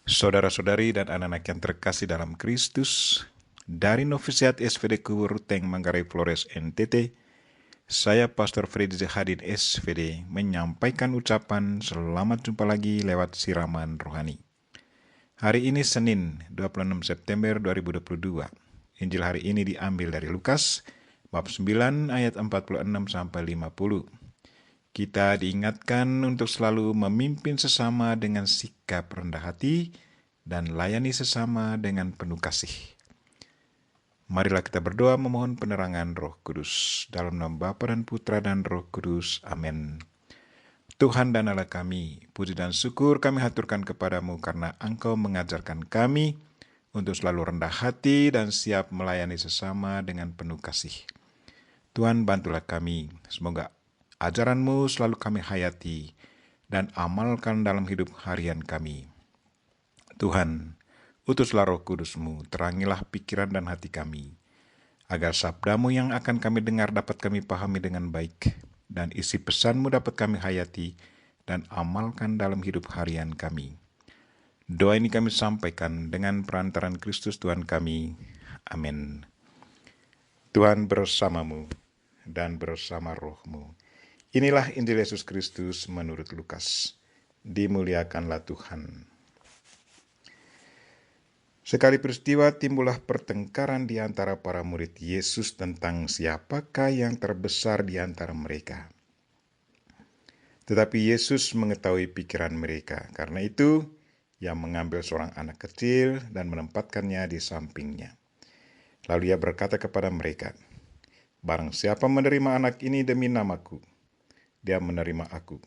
Saudara-saudari dan anak-anak yang terkasih dalam Kristus, dari Novisiat SVD Ruteng Manggarai Flores NTT, saya Pastor Freddy Zahadin SVD menyampaikan ucapan selamat jumpa lagi lewat siraman rohani. Hari ini Senin 26 September 2022. Injil hari ini diambil dari Lukas bab 9 ayat 46 sampai 50. Kita diingatkan untuk selalu memimpin sesama dengan sikap rendah hati dan layani sesama dengan penuh kasih. Marilah kita berdoa memohon penerangan Roh Kudus. Dalam nama Bapa dan Putra dan Roh Kudus. Amin. Tuhan dan Allah kami, puji dan syukur kami haturkan kepadamu karena Engkau mengajarkan kami untuk selalu rendah hati dan siap melayani sesama dengan penuh kasih. Tuhan, bantulah kami, semoga ajaran-Mu selalu kami hayati dan amalkan dalam hidup harian kami. Tuhan, utuslah Roh Kudus-Mu, terangilah pikiran dan hati kami, agar sabda-Mu yang akan kami dengar dapat kami pahami dengan baik, dan isi pesan-Mu dapat kami hayati dan amalkan dalam hidup harian kami. Doa ini kami sampaikan dengan perantaran Kristus Tuhan kami. Amin. Tuhan bersamamu dan bersama roh-Mu. Inilah Injil Yesus Kristus menurut Lukas. Dimuliakanlah Tuhan. Sekali peristiwa timbullah pertengkaran di antara para murid Yesus tentang siapakah yang terbesar di antara mereka. Tetapi Yesus mengetahui pikiran mereka. Karena itu, Ia mengambil seorang anak kecil dan menempatkannya di sampingnya. Lalu Ia berkata kepada mereka, "Barang siapa menerima anak ini demi namaku, dia menerima aku.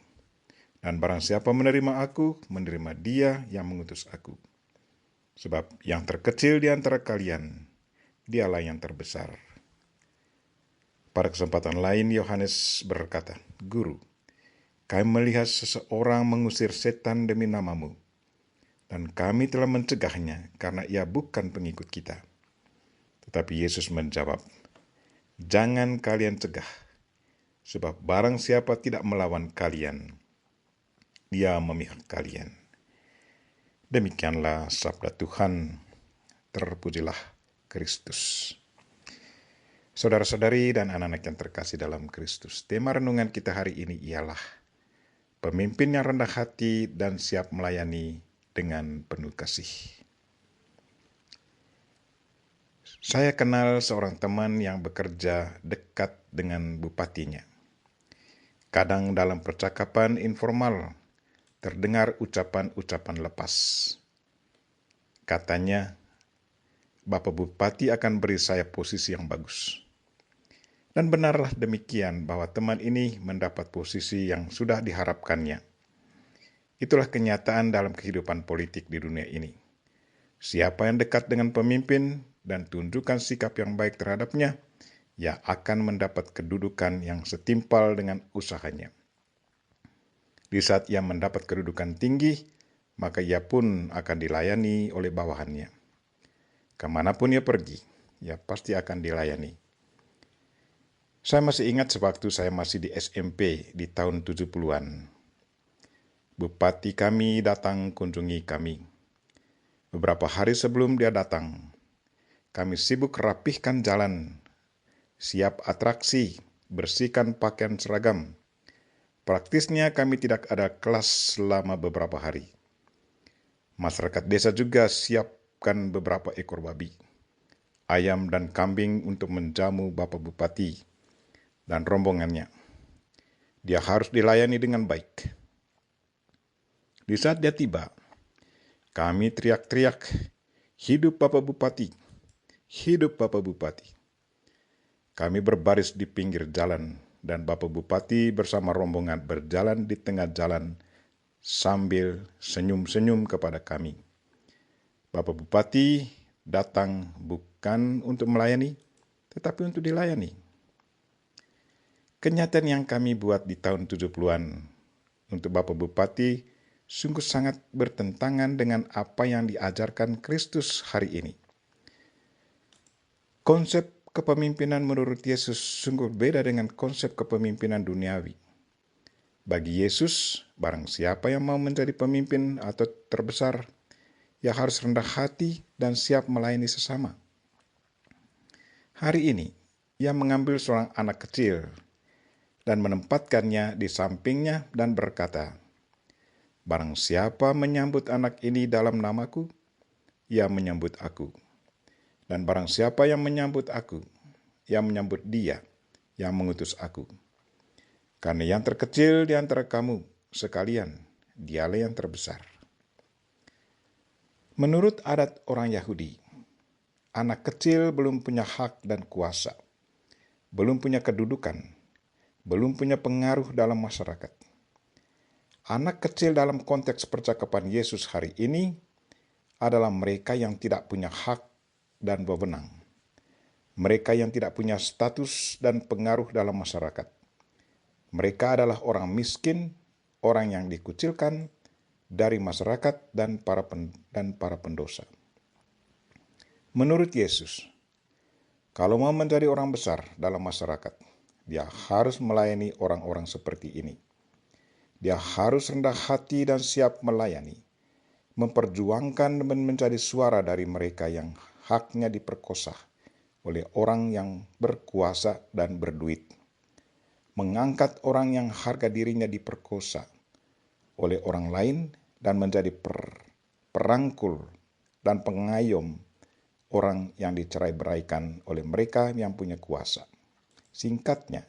Dan barang siapa menerima aku, menerima dia yang mengutus aku. Sebab yang terkecil di antara kalian, dialah yang terbesar." Pada kesempatan lain, Yohanes berkata, "Guru, kami melihat seseorang mengusir setan demi namamu, dan kami telah mencegahnya karena ia bukan pengikut kita." Tetapi Yesus menjawab, "Jangan kalian cegah, sebab barang siapa tidak melawan kalian, dia memihak kalian." Demikianlah sabda Tuhan. Terpujilah Kristus. Saudara-saudari dan anak-anak yang terkasih dalam Kristus, tema renungan kita hari ini ialah pemimpin yang rendah hati dan siap melayani dengan penuh kasih. Saya kenal seorang teman yang bekerja dekat dengan bupatinya. Kadang dalam percakapan informal terdengar ucapan-ucapan lepas. Katanya, "Bapak Bupati akan beri saya posisi yang bagus." Dan benarlah demikian bahwa teman ini mendapat posisi yang sudah diharapkannya. Itulah kenyataan dalam kehidupan politik di dunia ini. Siapa yang dekat dengan pemimpin dan tunjukkan sikap yang baik terhadapnya, ia akan mendapat kedudukan yang setimpal dengan usahanya. Di saat ia mendapat kedudukan tinggi, maka ia pun akan dilayani oleh bawahannya. Kemanapun ia pergi, ia pasti akan dilayani. Saya masih ingat sewaktu saya masih di SMP di tahun 70-an. Bupati kami datang kunjungi kami. Beberapa hari sebelum dia datang, kami sibuk rapihkan jalan, siap atraksi, bersihkan pakaian seragam. Praktisnya kami tidak ada kelas selama beberapa hari. Masyarakat desa juga siapkan beberapa ekor babi, ayam dan kambing untuk menjamu Bapak Bupati dan rombongannya. Dia harus dilayani dengan baik. Di saat dia tiba, kami teriak-teriak, "Hidup Bapak Bupati! Hidup Bapak Bupati!" Kami berbaris di pinggir jalan, dan Bapak Bupati bersama rombongan berjalan di tengah jalan sambil senyum-senyum kepada kami. Bapak Bupati datang bukan untuk melayani, tetapi untuk dilayani. Kenyataan yang kami buat di tahun 70-an untuk Bapak Bupati sungguh sangat bertentangan dengan apa yang diajarkan Kristus hari ini. Konsep kepemimpinan menurut Yesus sungguh beda dengan konsep kepemimpinan duniawi. Bagi Yesus, barang siapa yang mau menjadi pemimpin atau terbesar, Ia harus rendah hati dan siap melayani sesama. Hari ini, ia mengambil seorang anak kecil dan menempatkannya di sampingnya dan berkata, "Barang siapa menyambut anak ini dalam namaku, ia menyambut aku. Dan barang siapa yang menyambut aku, ia menyambut dia yang mengutus aku. Karena yang terkecil di antara kamu sekalian, dialah yang terbesar." Menurut adat orang Yahudi, anak kecil belum punya hak dan kuasa, belum punya kedudukan, belum punya pengaruh dalam masyarakat. Anak kecil dalam konteks percakapan Yesus hari ini adalah mereka yang tidak punya hak dan wewenang. Mereka yang tidak punya status dan pengaruh dalam masyarakat. Mereka adalah orang miskin, orang yang dikucilkan dari masyarakat dan para pendosa. Menurut Yesus, kalau mau menjadi orang besar dalam masyarakat, dia harus melayani orang-orang seperti ini. Dia harus rendah hati dan siap melayani, memperjuangkan dan menjadi suara dari mereka yang haknya diperkosa oleh orang yang berkuasa dan berduit. Mengangkat orang yang harga dirinya diperkosa oleh orang lain dan menjadi perangkul dan pengayom orang yang dicerai-beraikan oleh mereka yang punya kuasa. Singkatnya,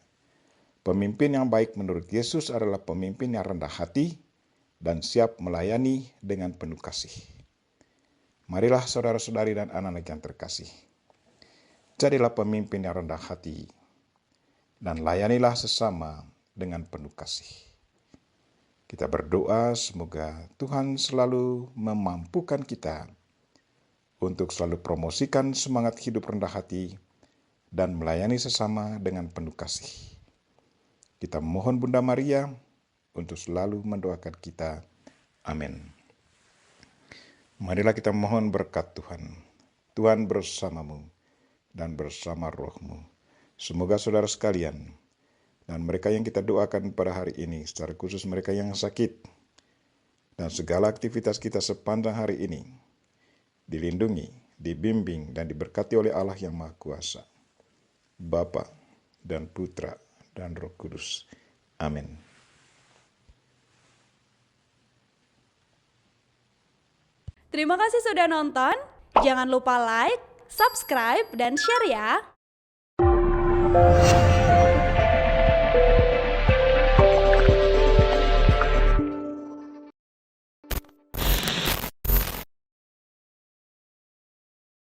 pemimpin yang baik menurut Yesus adalah pemimpin yang rendah hati dan siap melayani dengan penuh kasih. Marilah saudara-saudari dan anak-anak yang terkasih, jadilah pemimpin yang rendah hati dan layanilah sesama dengan penuh kasih. Kita berdoa semoga Tuhan selalu memampukan kita untuk selalu promosikan semangat hidup rendah hati dan melayani sesama dengan penuh kasih. Kita mohon Bunda Maria untuk selalu mendoakan kita. Amin. Marilah kita mohon berkat Tuhan. Tuhan bersamamu dan bersama rohmu. Semoga saudara sekalian dan mereka yang kita doakan pada hari ini, secara khusus mereka yang sakit, dan segala aktivitas kita sepanjang hari ini, dilindungi, dibimbing, dan diberkati oleh Allah yang Maha Kuasa, Bapa dan Putra dan Roh Kudus. Amin. Terima kasih sudah nonton. Jangan lupa like, subscribe, dan share ya.